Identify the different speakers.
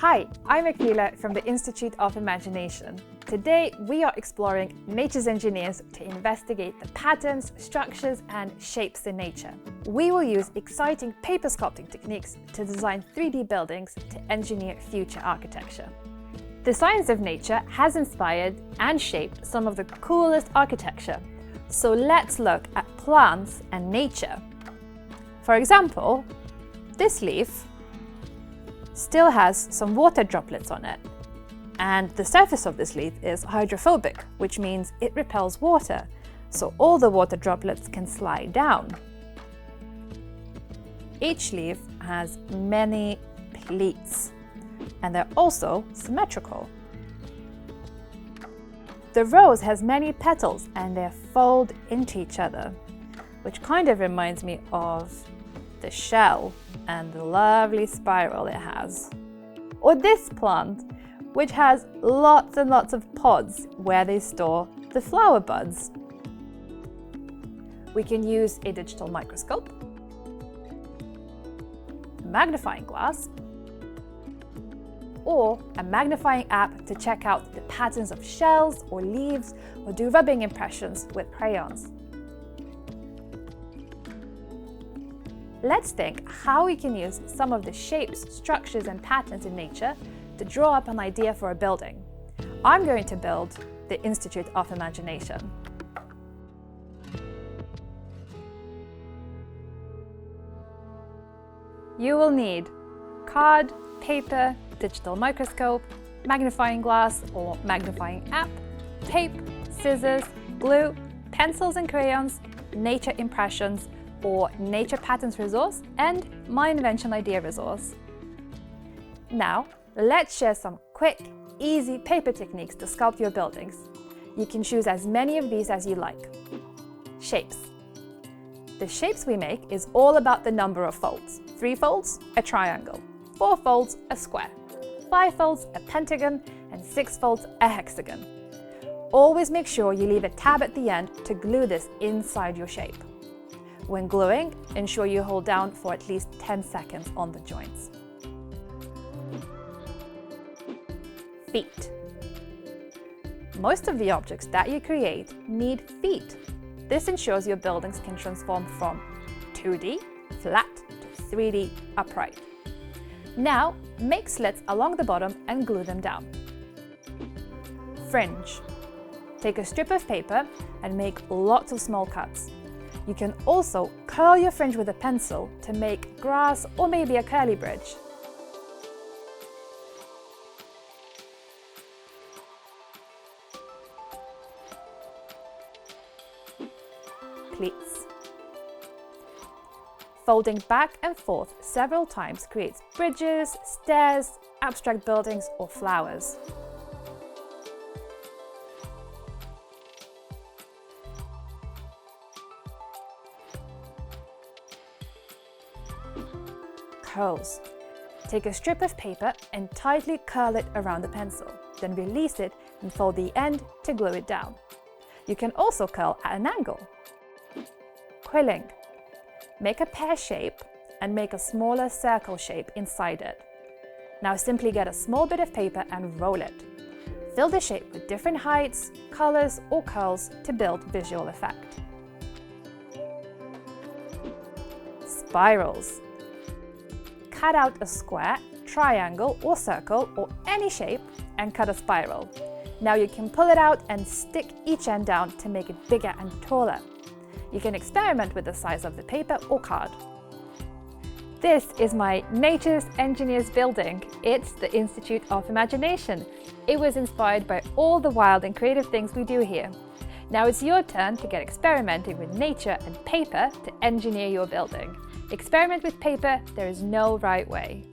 Speaker 1: Hi, I'm Akila from the Institute of Imagination. Today we are exploring nature's engineers to investigate the patterns, structures and shapes in nature. We will use exciting paper sculpting techniques to design 3D buildings to engineer future architecture. The science of nature has inspired and shaped some of the coolest architecture. So let's look at plants and nature. For example, this leaf still has some water droplets on it. And the surface of this leaf is hydrophobic, which means it repels water, so all the water droplets can slide down. Each leaf has many pleats, and they're also symmetrical. The rose has many petals and they fold into each other, which kind of reminds me of the shell and the lovely spiral it has. Or this plant, which has lots and lots of pods where they store the flower buds. We can use a digital microscope, a magnifying glass, or a magnifying app to check out the patterns of shells or leaves, or do rubbing impressions with crayons. Let's think how we can use some of the shapes, structures and patterns in nature to draw up an idea for a building. I'm going to build the Institute of Imagination. You will need card, paper, digital microscope, magnifying glass or magnifying app, tape, scissors, glue, pencils and crayons, nature impressions or nature patterns resource, and my invention idea resource. Now, let's share some quick, easy paper techniques to sculpt your buildings. You can choose as many of these as you like. Shapes. The shapes we make is all about the number of folds. 3 folds, a triangle. 4 folds, a square. 5 folds, a pentagon, and 6 folds, a hexagon. Always make sure you leave a tab at the end to glue this inside your shape. When gluing, ensure you hold down for at least 10 seconds on the joints. Feet. Most of the objects that you create need feet. This ensures your buildings can transform from 2D, flat, to 3D, upright. Now, make slits along the bottom and glue them down. Fringe. Take a strip of paper and make lots of small cuts. You can also curl your fringe with a pencil to make grass or maybe a curly bridge. Pleats. Folding back and forth several times creates bridges, stairs, abstract buildings or flowers. Curls. Take a strip of paper and tightly curl it around the pencil, then release it and fold the end to glue it down. You can also curl at an angle. Quilling. Make a pear shape and make a smaller circle shape inside it. Now simply get a small bit of paper and roll it. Fill the shape with different heights, colors or curls to build visual effect. Spirals. Cut out a square, triangle or circle or any shape and cut a spiral. Now you can pull it out and stick each end down to make it bigger and taller. You can experiment with the size of the paper or card. This is my Nature's Engineers building. It's the Institute of Imagination. It was inspired by all the wild and creative things we do here. Now it's your turn to get experimenting with nature and paper to engineer your building. Experiment with paper, there is no right way.